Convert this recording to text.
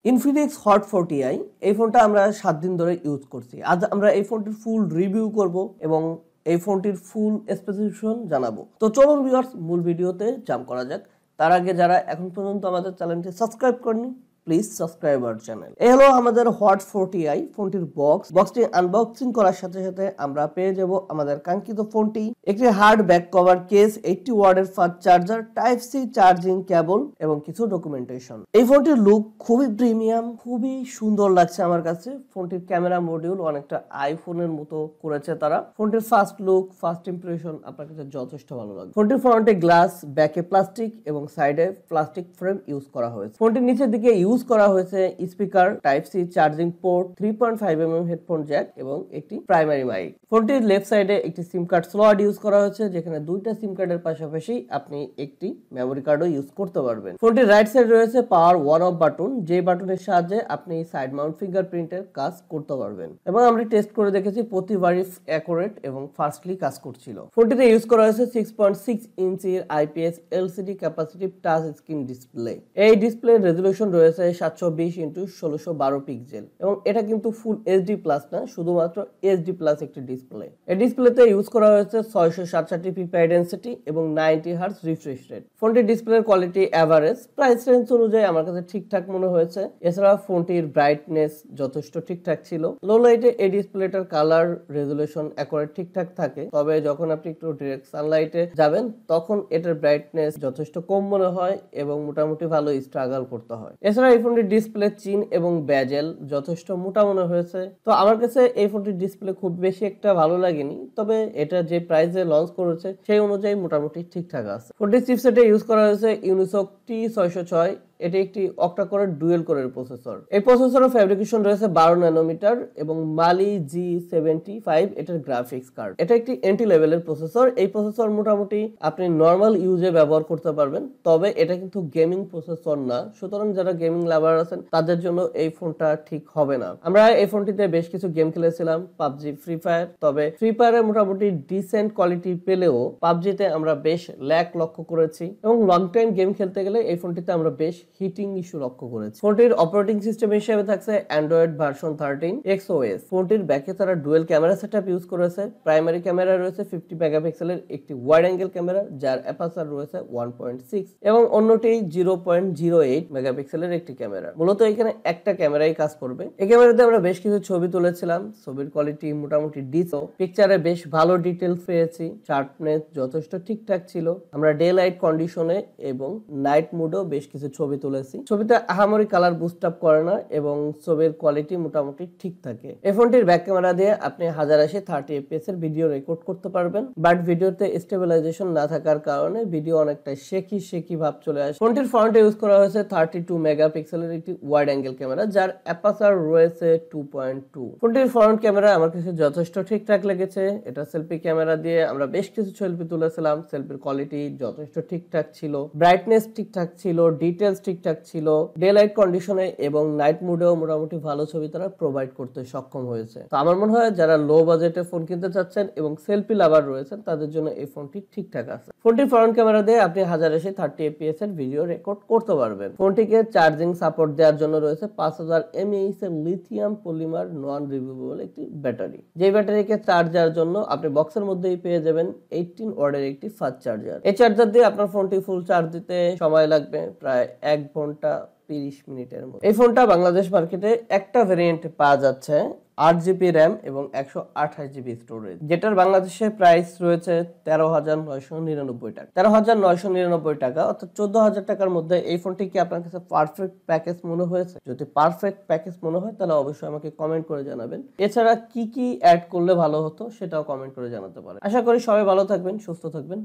Infinix Hot 40i এই ফোনটা আমরা 7 দিন ধরে ইউজ করছি। আজ আমরা এই ফোনটির ফুল রিভিউ করব এবং এই ফোনটির ফুল স্পেসিফিকেশন জানাবো। তো চলুন ভিউয়ার্স মূল ভিডিওতে জাম্প করা যাক। তার আগে যারা এখন পর্যন্ত আমাদের চ্যানেলটি সাবস্ক্রাইব করেননি প্লিজ সাবস্ক্রাইব আওয়ার চ্যানেল। এই হলো আমাদের হট 40i ফোনটির বক্সটি আনবক্সিং করার সাথে সাথে আমরা পেয়ে যাব আমাদের কাঙ্ক্ষিত ফোনটি, একটি হার্ড ব্যাক কভার কেস, 80 ওয়াটের fast charger, type C charging cable এবং কিছু ডকুমেন্টেশন। এই ফোনটির লুক খুবই প্রিমিয়াম, খুবই সুন্দর লাগছে আমার কাছে। ফোনটির ক্যামেরা মডিউল অনেকটা আইফোনের মতো করেছে তারা। ফোনটির ফার্স্ট লুক, ফার্স্ট ইমপ্রেশন আপনার কাছে যথেষ্ট ভালো লাগবে। ফোনটির ফ্রন্টে গ্লাস, ব্যাকে প্লাস্টিক এবং সাইডে প্লাস্টিক ফ্রেম ইউজ করা হয়েছে। ফোনটির নিচের দিকে ইউজ করা হয়েছে speaker, type C charging port, 3.5mm headphone jack এবং একটি প্রাইমারি মাইক। ফোনটির লেফট সাইডে একটি সিম কার্ড স্লট ইউজ করা হয়েছে, যেখানে দুইটা সিম কার্ডের পাশাপাশি আপনি একটি মেমোরি কার্ডও ইউজ করতে পারবেন। ফোনটির রাইট সাইডে রয়েছে পাওয়ার অন অফ বাটন, যে বাটনের সাহায্যে আপনি সাইড মাউন্ট ফিঙ্গারপ্রিন্টের কাজ করতে পারবেন এবং আমরা টেস্ট করে দেখেছি প্রতিবারই অ্যাকুরেট এবং ফাস্টলি কাজ করছিল। ফোনটিতে ইউজ করা হয়েছে 6.6 ইঞ্চির IPS LCD capacitive touch screen display. এই ডিসপ্লের রেজুলেশন রয়েছে 720x1612 পিক্সেল এবং এটা কিন্তু ফুল এইচডি প্লাস না, শুধুমাত্র এইচডি প্লাস একটি ডিসপ্লে। এই ডিসপ্লেতে ইউজ করা হয়েছে 667 পিপিআই ডেনসিটি এবং 90 হার্টজ রিফ্রেশ রেট। ফোনটির ডিসপ্লের কোয়ালিটি এভারেজ, প্রাইস রেঞ্জ অনুযায়ী আমার কাছে ঠিকঠাক মনে হয়েছে। এছাড়া ফোনটির ব্রাইটনেস যথেষ্ট ঠিকঠাক ছিল। লো লাইটে এই ডিসপ্লেটার কালার রেজুলেশন একেবারে ঠিকঠাক থাকে, তবে যখন আপনি একটু ডিরেক্ট সানলাইটে যাবেন তখন এটার ব্রাইটনেস যথেষ্ট কম মনে হয় এবং মোটামুটি ভালো স্ট্রাগল করতে হয়। এছাড়া এই ফোনটির ডিসপ্লে চিন এবং ব্যাজেল যথেষ্ট মোটা মনে হয়েছে। তো আমার কাছে এই ফোনটির ডিসপ্লে খুব বেশি একটা ভালো লাগেনি, তবে এটা যে প্রাইসে লঞ্চ করেছে সেই অনুযায়ী মোটামুটি ঠিকঠাক আছে। ফোনটির চিপসেটে ইউজ করা হয়েছে ইউনিসক T606। এটি একটি অক্টা কোরের ডুয়েল কোরের প্রসেসর। এই প্রসেসরের ফ্যাব্রিকেশন রয়েছে 12 ন্যানোমিটার এবং মালি G75 এটার গ্রাফিক্স কার্ড। এটা একটি এন্ট্রি লেভেলের প্রসেসর। এই প্রসেসর মোটামুটি আপনি নর্মাল ইউজে ব্যবহার করতে পারবেন, তবে এটা কিন্তু গেমিং প্রসেসর না, সুতরাং যারা গেমিং লাভার আছেন তাদের জন্য এই ফোনটা ঠিক হবে না। আমরা এই ফোনটিতে বেশ কিছু গেম খেলেছিলাম, পাবজি, ফ্রি ফায়ার। তবে ফ্রি ফায়ারে মোটামুটি ডিসেন্ট কোয়ালিটি পেলেও পাবজিতে আমরা বেশ ল্যাগ লক্ষ্য করেছি এবং লং টাইম গেম খেলতে গেলে এই ফোনটিতে আমরা বেশ হিটিং ইস্যু লক্ষ্য করেছি। ফোনটির অপারেটিং সিস্টেম হিসেবে থাকছে অ্যান্ড্রয়েড ভার্সন 13 XOS। ফোনটির ব্যাকে তারা ডুয়েল ক্যামেরা সেটআপ ইউজ করেছে। প্রাইমারি ক্যামেরা রয়েছে 50 মেগাপিক্সেলের একটি ওয়াইড অ্যাঙ্গেল ক্যামেরা, যার অ্যাপারচার রয়েছে 1.6 এবং অন্যটি 0.08 মেগাপিক্সেলের একটি ক্যামেরা। মূলত এখানে একটা ক্যামেরাই কাজ করবে। এই ক্যামেরাতে আমরা বেশ কিছু ছবি তুলেছিলাম। ছবির কোয়ালিটি মোটামুটি ডিসো, পিকচারে বেশ ভালো ডিটেলস পেয়েছি, শার্পনেস যথেষ্ট ঠিকঠাক ছিল। আমরা ডে লাইট কন্ডিশনে এবং নাইট মোডেও বেশ কিছু ছবি তুলেছি। ছবিতে আহামরি কালার বুস্ট আপ করে না এবং ছবির কোয়ালিটি মোটামুটি ঠিক থাকে। এই ফোনটির ব্যাক ক্যামেরা দিয়ে আপনি 1080 30 fps এর ভিডিও রেকর্ড করতে পারবেন, বাট ভিডিওতে স্টেবিলাইজেশন না থাকার কারণে ভিডিও অনেকটা শেকি ভাব চলে আসে। ফোনটির ফ্রন্টে ইউজ করা হয়েছে 32 মেগাপিক্সেলের একটি ওয়াইড অ্যাঙ্গেল ক্যামেরা, যার অ্যাপারচার রয়েছে 2.2। ফোনটির ফ্রন্ট ক্যামেরা আমার কাছে যথেষ্ট ঠিকঠাক লেগেছে। এটা সেলফি ক্যামেরা দিয়ে আমরা বেশ কিছু সেলফি তুলেছিলাম। সেলফির কোয়ালিটি যথেষ্ট ঠিকঠাক ছিল, ব্রাইটনেস ঠিকঠাক ছিল, ডিটেলস ঠিকঠাক ছিল। ডে লাইট কন্ডিশনে এবং নাইট মোডেও মোটামুটি ভালো ছবি তারা প্রোভাইড করতে সক্ষম হয়েছে। তো আমার মনে হয় যারা লো বাজেটে ফোন কিনতে চাচ্ছেন এবং সেলফি লাভার রয়েছেন তাদের জন্য এই ফোনটি ঠিকঠাক আছে। ফোনটির ফ্রন্ট ক্যামেরা দিয়ে আপনি 1080 30 fps এর ভিডিও রেকর্ড করতে পারবেন। ফোনটিকে চার্জিং সাপোর্ট দেওয়ার জন্য রয়েছে 5000 mAh এর লিথিয়াম পলিমার নন রিমুভেবল একটি ব্যাটারি। যে ব্যাটারিকে চার্জ দেওয়ার জন্য আপনি বক্সের মধ্যেই পেয়ে যাবেন 18 ওয়াটের একটি ফাস্ট চার্জার। এই চার্জার দিয়ে আপনার ফোনটি ফুল চার্জ দিতে সময় লাগবে প্রায় 1 ঘন্টা 30 মিনিটের মতো। এই ফোনটা বাংলাদেশ মার্কেটে একটা ভেরিয়েন্ট পাওয়া যাচ্ছে 8GB র্যাম এবং 128GB স্টোরেজ, যেটার বাংলাদেশে প্রাইস রয়েছে 13,999 টাকা। 13,999 টাকা অর্থাৎ 14,000 টাকার মধ্যে এই ফোনটি কি আপনার কাছে পারফেক্ট প্যাকেজ মনে হয়েছে? যদি পারফেক্ট প্যাকেজ মনে হয় তাহলে অবশ্যই আমাকে কমেন্ট করে জানাবেন। এছাড়া কি অ্যাড করলে ভালো হতো সেটাও কমেন্ট করে জানাতে পারেন। আশা করি সবাই ভালো থাকবেন, সুস্থ থাকবেন।